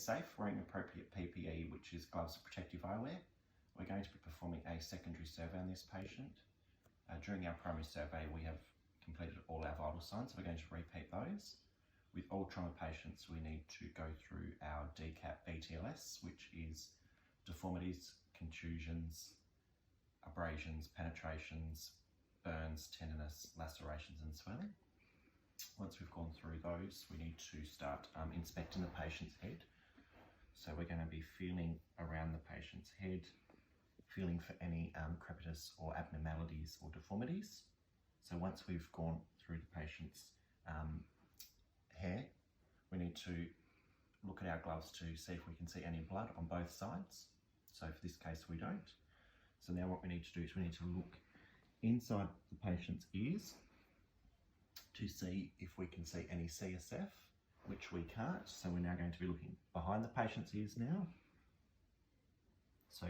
Safe, wearing appropriate PPE, which is gloves and protective eyewear. We're going to be performing a secondary survey on this patient. During our primary survey, we have completed all our vital signs, so we're going to repeat those. With all trauma patients, we need to go through our DCAP BTLS, which is deformities, contusions, abrasions, penetrations, burns, tenderness, lacerations and swelling. Once we've gone through those, we need to start inspecting the patient's head. So we're going to be feeling around the patient's head, feeling for any crepitus or abnormalities or deformities. So once we've gone through the patient's hair, we need to look at our gloves to see if we can see any blood on both sides. So for this case, we don't. So now what we need to do is we need to look inside the patient's ears to see if we can see any CSF, which we can't. So we're now going to be looking behind the patient's ears now. So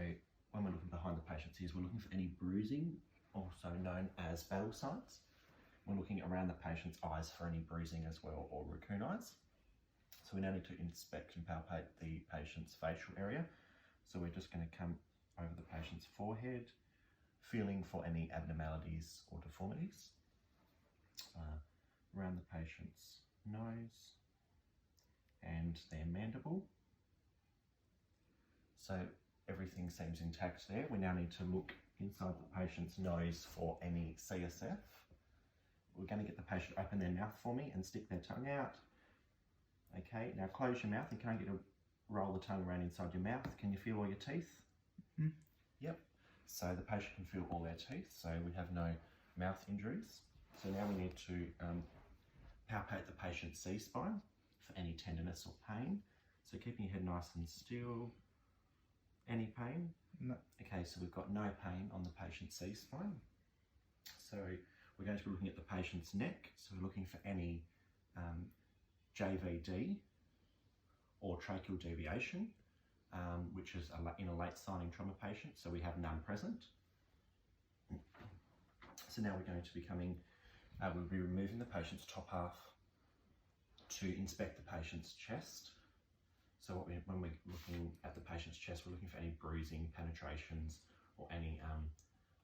when we're looking behind the patient's ears, we're looking for any bruising, also known as battle signs. We're looking around the patient's eyes for any bruising as well, or raccoon eyes. So we now need to inspect and palpate the patient's facial area. So we're just going to come over the patient's forehead, feeling for any abnormalities or deformities. Around the patient's nose and their mandible. So everything seems intact there. We now need to look inside the patient's nose for any CSF. We're going to get the patient to open their mouth for me and stick their tongue out. Okay, now close your mouth and can I get to roll the tongue around inside your mouth? Can you feel all your teeth? Mm-hmm. Yep. So the patient can feel all their teeth, so we have no mouth injuries. So now we need to palpate the patient's C-spine for any tenderness or pain. So keeping your head nice and still. Any pain? No. Okay, so we've got no pain on the patient's C-spine. So we're going to be looking at the patient's neck. So we're looking for any JVD or tracheal deviation, which is in a late signing trauma patient. So we have none present. So now we're going to be we'll be removing the patient's top half to inspect the patient's chest. So when we're looking at the patient's chest, we're looking for any bruising, penetrations, or any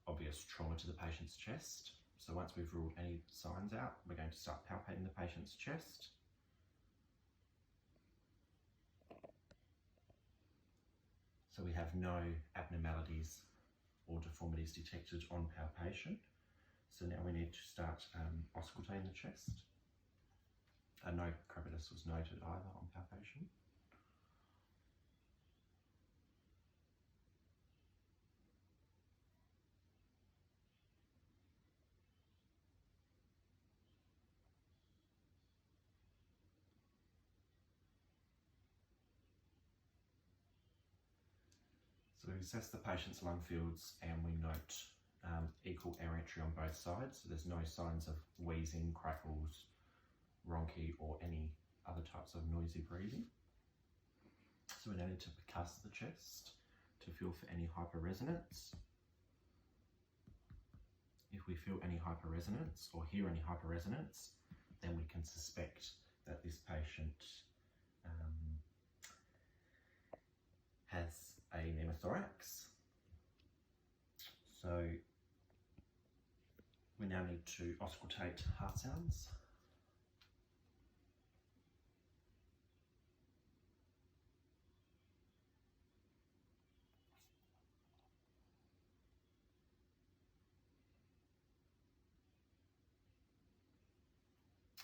obvious trauma to the patient's chest. So once we've ruled any signs out, we're going to start palpating the patient's chest. So we have no abnormalities or deformities detected on palpation. So now we need to start auscultating the chest. No crepitus was noted either on palpation. So we assess the patient's lung fields and we note equal air entry on both sides. So there's no signs of wheezing, crackles, rhonchi, or any other types of noisy breathing. So we now need to percuss the chest to feel for any hyperresonance. If we feel any hyperresonance or hear any hyperresonance, then we can suspect that this patient has a pneumothorax. So we now need to auscultate heart sounds.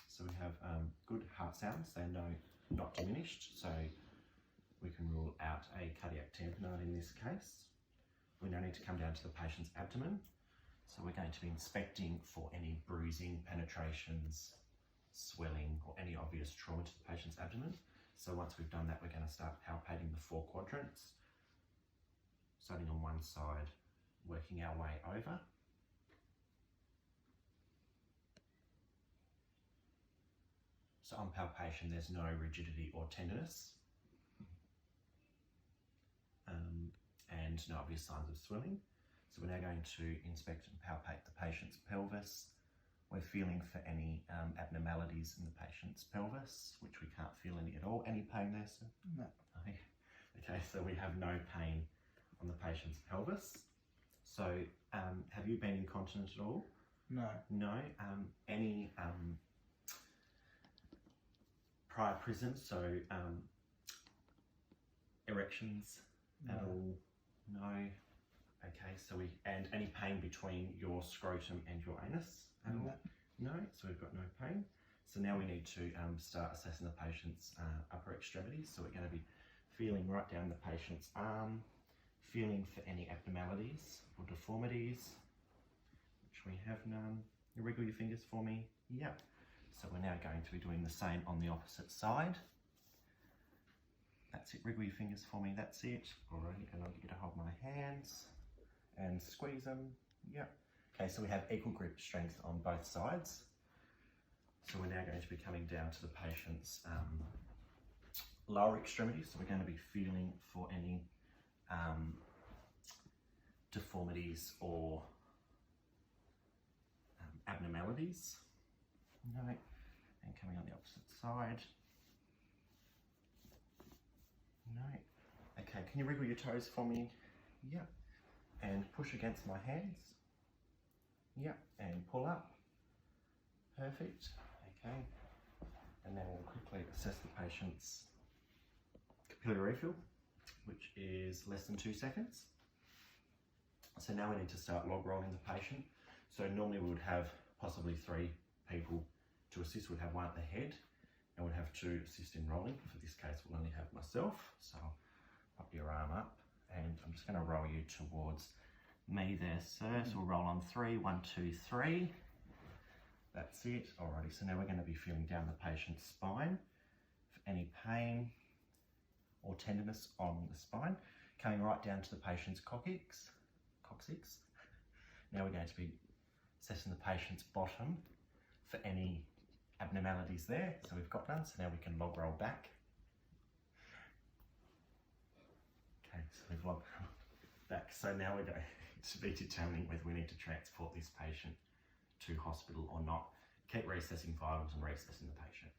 So we have good heart sounds, they're not diminished, so we can rule out a cardiac tamponade in this case. We now need to come down to the patient's abdomen. So we're going to be inspecting for any bruising, penetrations, swelling, or any obvious trauma to the patient's abdomen. So once we've done that, we're going to start palpating the 4 quadrants, starting on one side, working our way over. So on palpation, there's no rigidity or tenderness, and no obvious signs of swelling. So we're now going to inspect and palpate the patient's pelvis. We're feeling for any abnormalities in the patient's pelvis, which we can't feel any at all. Any pain there, sir? No. No. Okay, so we have no pain on the patient's pelvis. So have you been incontinent at all? No. No. Any prior prisons, so erections at all? No. Okay, so and any pain between your scrotum and your anus at all? No, so we've got no pain. So now we need to start assessing the patient's upper extremities. So we're going to be feeling right down the patient's arm, feeling for any abnormalities or deformities, which we have none. You wriggle your fingers for me. Yep. So we're now going to be doing the same on the opposite side. That's it, wriggle your fingers for me, that's it. Alrighty, and I'll get you to hold my hands and squeeze them. Yep. Okay, so we have equal grip strength on both sides. So we're now going to be coming down to the patient's lower extremities. So we're going to be feeling for any deformities or abnormalities. No. And coming on the opposite side. No. Okay, can you wriggle your toes for me? Yep. And push against my hands. Yep. And pull up. Perfect. Okay. And then we'll quickly assess the patient's capillary refill, which is less than 2 seconds. So now we need to start log rolling the patient. So normally we would have possibly 3 people to assist. We'd have one at the head and we'd have 2 assist in rolling. For this case, we'll only have myself. So pop your arm up and I'm just going to roll you towards me there, sir. So we'll roll on 3, 1, 2, 3. That's it. Alrighty, so now we're going to be feeling down the patient's spine for any pain or tenderness on the spine. Coming right down to the patient's coccyx. Now we're going to be assessing the patient's bottom for any abnormalities there. So we've got none, so now we can log roll back. Okay, so we've logged back. So now we're going to be determining whether we need to transport this patient to hospital or not. Keep reassessing vitals and reassessing the patient.